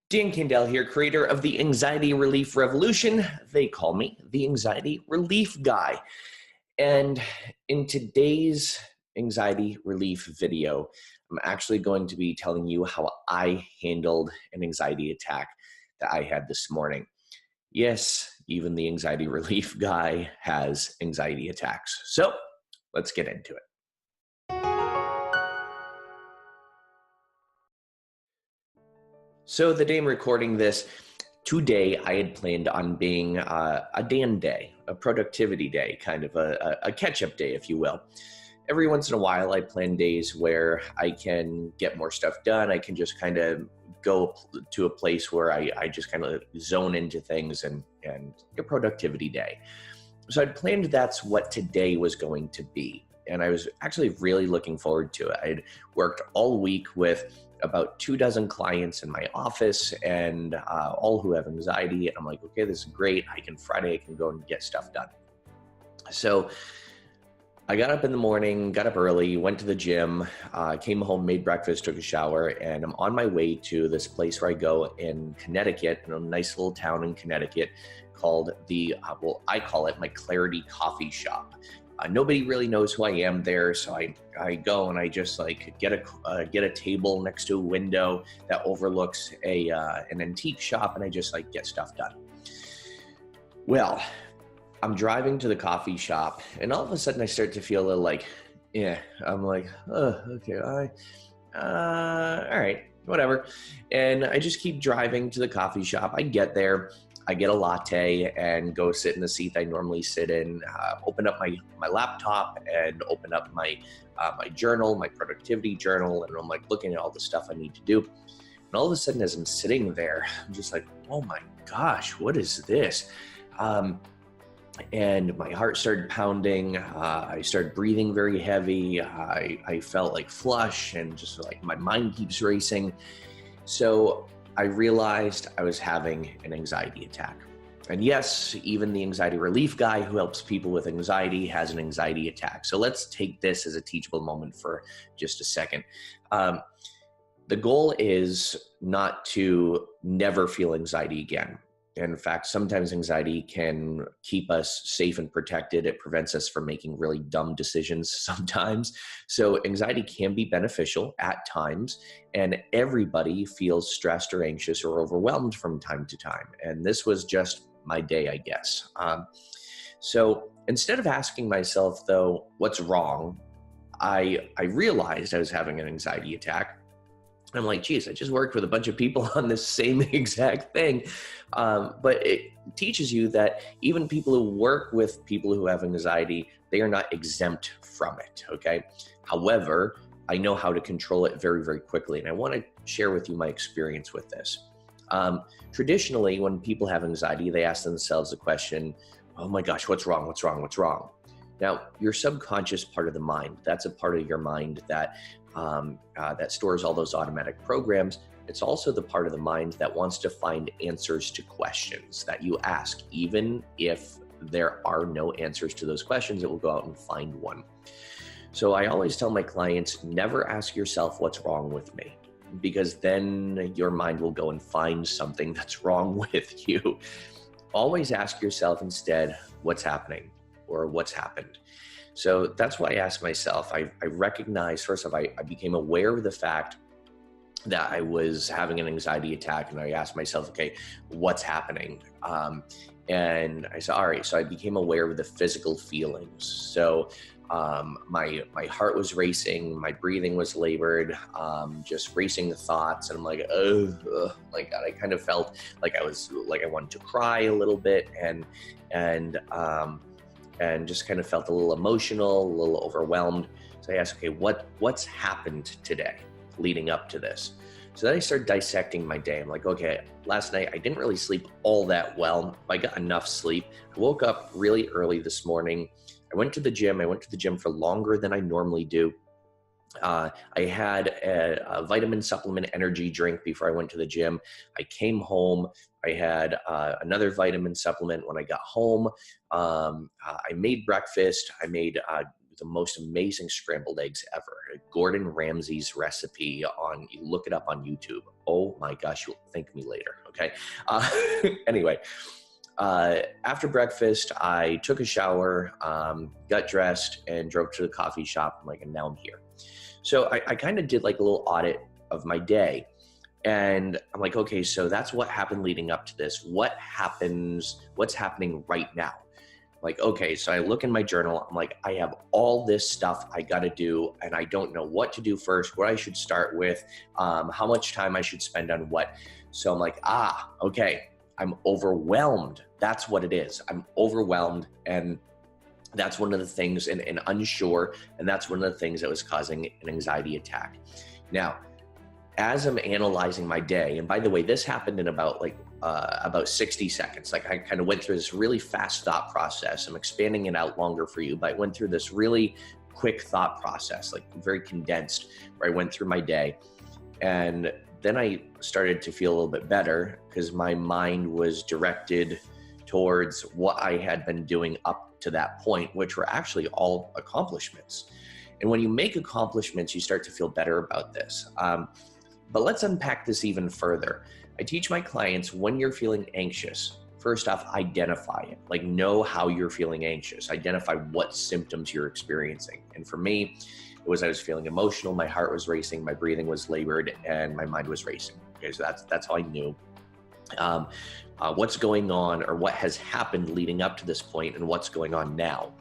Dan Kendall here, creator of the Anxiety Relief Revolution. They call me the Anxiety Relief Guy. And in today's anxiety relief video, I'm actually going to be telling you how I handled an anxiety attack that I had this morning. Yes, even the anxiety relief guy has anxiety attacks. So let's get into it. So the day I'm recording this, today I had planned on being a Dan day, a productivity day, kind of a catch-up day, if you will. Every once in a while, I plan days where I can get more stuff done. I can just kind of go to a place where I just kind of zone into things and a productivity day. So I'd planned that's what today was going to be. And I was actually really looking forward to it. I'd worked all week with about 24 clients in my office and all who have anxiety. And I'm like, okay, this is great. Friday I can go and get stuff done. So I got up in the morning, got up early, went to the gym, came home, made breakfast, took a shower, and I'm on my way to this place where I go in Connecticut, in a nice little town in Connecticut called I call it my Clarity Coffee Shop. Nobody really knows who I am there, so I go and I just get a table next to a window that overlooks an antique shop, and I just get stuff done. Well, I'm driving to the coffee shop, and all of a sudden I start to feel a little I'm like, oh, okay, all right, whatever. And I just keep driving to the coffee shop. I get there, I get a latte and go sit in the seat I normally sit in, open up my laptop and open up my journal, my productivity journal, and I'm looking at all the stuff I need to do. And all of a sudden, as I'm sitting there, I'm just like, oh my gosh, what is this? And my heart started pounding. I started breathing very heavy. I felt flush and just my mind keeps racing. So I realized I was having an anxiety attack. And yes, even the anxiety relief guy who helps people with anxiety has an anxiety attack. So let's take this as a teachable moment for just a second. The goal is not to never feel anxiety again. In fact, sometimes anxiety can keep us safe and protected. It prevents us from making really dumb decisions sometimes. So anxiety can be beneficial at times, and everybody feels stressed or anxious or overwhelmed from time to time. And this was just my day, I guess. So instead of asking myself, though, what's wrong, I realized I was having an anxiety attack. I'm like, geez, I just worked with a bunch of people on this same exact thing. But it teaches you that even people who work with people who have anxiety, they are not exempt from it, okay? However, I know how to control it very, very quickly. And I want to share with you my experience with this. Traditionally, when people have anxiety, they ask themselves the question, oh my gosh, what's wrong? What's wrong? What's wrong? Now, your subconscious part of the mind, that's a part of your mind that stores all those automatic programs. It's also the part of the mind that wants to find answers to questions that you ask. Even if there are no answers to those questions, it will go out and find one. So I always tell my clients, never ask yourself what's wrong with me, because then your mind will go and find something that's wrong with you. Always ask yourself instead, what's happening or what's happened? So that's why I asked myself. I recognized, first off, I became aware of the fact that I was having an anxiety attack, and I asked myself, okay, what's happening? And I said, all right, so I became aware of the physical feelings. So my heart was racing, my breathing was labored, just racing the thoughts, and I'm like, oh my God, I kind of felt like I wanted to cry a little bit, and just kind of felt a little emotional, a little overwhelmed. So I asked, okay, what's happened today leading up to this? So then I started dissecting my day. I'm like, okay, last night I didn't really sleep all that well. I got enough sleep. I woke up really early this morning. I went to the gym. I went to the gym for longer than I normally do. I had a vitamin supplement energy drink before I went to the gym. I came home. I had another vitamin supplement when I got home. I made breakfast. I made the most amazing scrambled eggs ever. Gordon Ramsay's recipe you look it up on YouTube. Oh my gosh, you'll thank me later, okay? Anyway, after breakfast, I took a shower, got dressed, and drove to the coffee shop. I'm like, and now I'm here. So I kind of did like a little audit of my day. And I'm like, okay, so that's what happened leading up to this. What's happening right now? Like, okay, so I look in my journal. I'm like, I have all this stuff I got to do, and I don't know what to do first, what I should start with, how much time I should spend on what. So I'm like, okay, I'm overwhelmed. That's what it is. I'm overwhelmed. And that's one of the things, and unsure. And that's one of the things that was causing an anxiety attack. Now, as I'm analyzing my day, and by the way, this happened in about 60 seconds. Like I kind of went through this really fast thought process. I'm expanding it out longer for you, but I went through this really quick thought process, like very condensed, where I went through my day. And then I started to feel a little bit better because my mind was directed towards what I had been doing up to that point, which were actually all accomplishments. And when you make accomplishments, you start to feel better about this. But let's unpack this even further. I teach my clients, when you're feeling anxious, first off, identify it. Like, know how you're feeling anxious. Identify what symptoms you're experiencing. And for me, it was I was feeling emotional, my heart was racing, my breathing was labored, and my mind was racing. Okay, so that's how I knew what's going on, or what has happened leading up to this point, and what's going on now.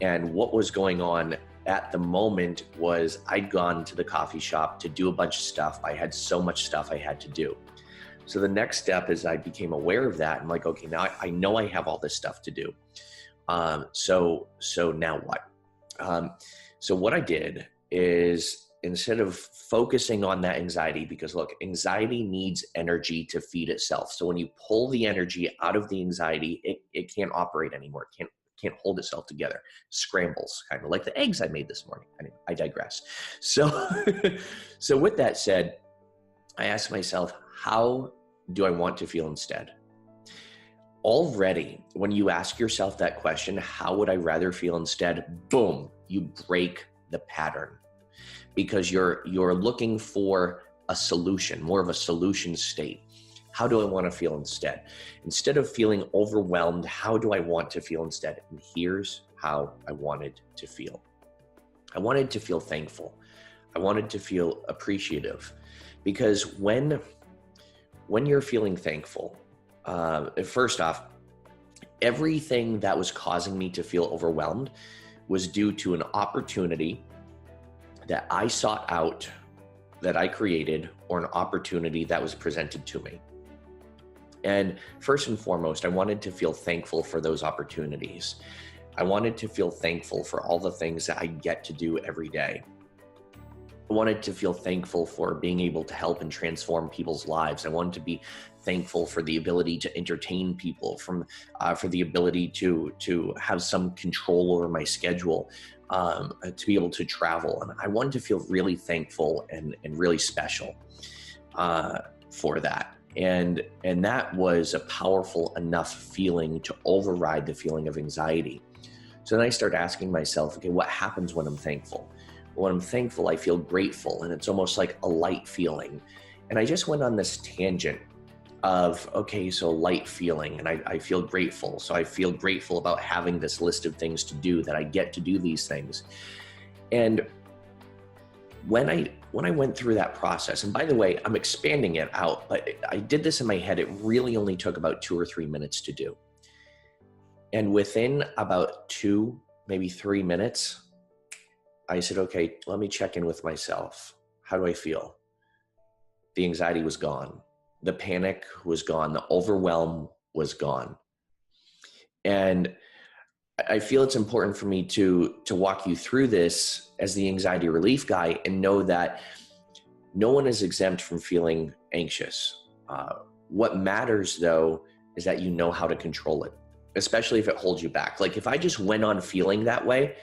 And what was going on at the moment was I'd gone to the coffee shop to do a bunch of stuff. I had so much stuff I had to do. So the next step is I became aware of that. I'm like, okay, now I know I have all this stuff to do. So now what? So what I did is, instead of focusing on that anxiety, because look, anxiety needs energy to feed itself. So when you pull the energy out of the anxiety, it can't operate anymore. It can't hold itself together. Scrambles, kind of like the eggs I made this morning. Anyway, I digress. So, so with that said, I asked myself, how do I want to feel instead? Already, when you ask yourself that question, how would I rather feel instead? Boom, you break the pattern, because you're looking for a solution, more of a solution state. How do I want to feel instead? Instead of feeling overwhelmed, how do I want to feel instead? And here's how I wanted to feel. I wanted to feel thankful. I wanted to feel appreciative, because when you're feeling thankful, first off, everything that was causing me to feel overwhelmed was due to an opportunity that I sought out, that I created, or an opportunity that was presented to me. And first and foremost, I wanted to feel thankful for those opportunities. I wanted to feel thankful for all the things that I get to do every day. I wanted to feel thankful for being able to help and transform people's lives. I wanted to be thankful for the ability to entertain people, for the ability to have some control over my schedule, to be able to travel. And I wanted to feel really thankful and really special for that. And that was a powerful enough feeling to override the feeling of anxiety. So then I started asking myself, okay, what happens when I'm thankful? When I'm thankful, I feel grateful, and it's almost like a light feeling. And I just went on this tangent of, okay, so light feeling, and I feel grateful. So I feel grateful about having this list of things to do, that I get to do these things. And when I went through that process, and by the way, I'm expanding it out, but I did this in my head. It really only took about 2 or 3 minutes to do. And within about 2, maybe 3 minutes, I said, okay, let me check in with myself. How do I feel? The anxiety was gone. The panic was gone. The overwhelm was gone. And I feel it's important for me to walk you through this as the anxiety relief guy, and know that no one is exempt from feeling anxious. What matters, though, is that you know how to control it, especially if it holds you back. Like, if I just went on feeling that way,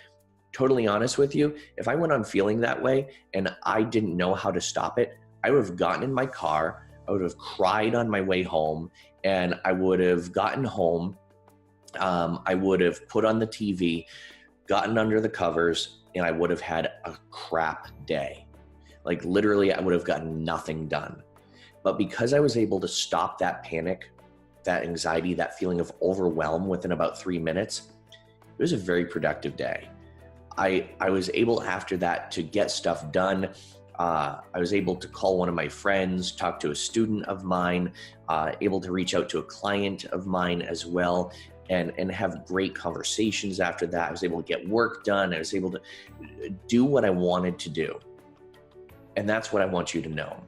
totally honest with you, if I went on feeling that way and I didn't know how to stop it, I would have gotten in my car, I would have cried on my way home, and I would have gotten home, I would have put on the TV, gotten under the covers, and I would have had a crap day. Like literally, I would have gotten nothing done. But because I was able to stop that panic, that anxiety, that feeling of overwhelm within about 3 minutes, it was a very productive day. I was able after that to get stuff done. I was able to call one of my friends, talk to a student of mine, able to reach out to a client of mine as well, and have great conversations after that. I was able to get work done. I was able to do what I wanted to do. And that's what I want you to know.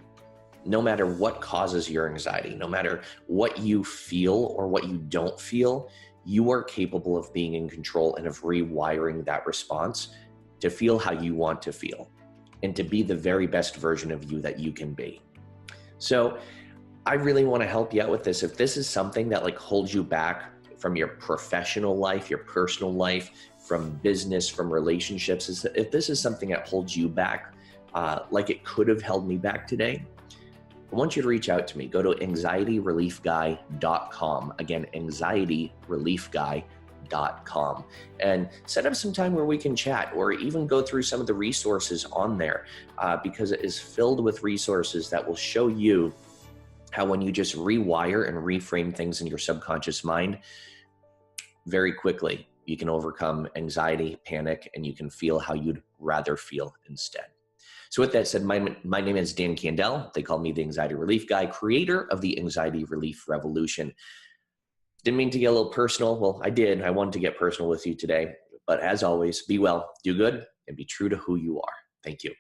No matter what causes your anxiety, no matter what you feel or what you don't feel, you are capable of being in control and of rewiring that response to feel how you want to feel and to be the very best version of you that you can be. So I really want to help you out with this. If this is something that like holds you back from your professional life, your personal life, from business, from relationships, if this is something that holds you back, like it could have held me back today, I want you to reach out to me. Go to anxietyreliefguy.com. Again, anxietyreliefguy.com, and set up some time where we can chat or even go through some of the resources on there, because it is filled with resources that will show you how when you just rewire and reframe things in your subconscious mind, very quickly, you can overcome anxiety, panic, and you can feel how you'd rather feel instead. So with that said, my name is Dan Candell. They call me the Anxiety Relief Guy, creator of the Anxiety Relief Revolution. Didn't mean to get a little personal. Well, I did. I wanted to get personal with you today. But as always, be well, do good, and be true to who you are. Thank you.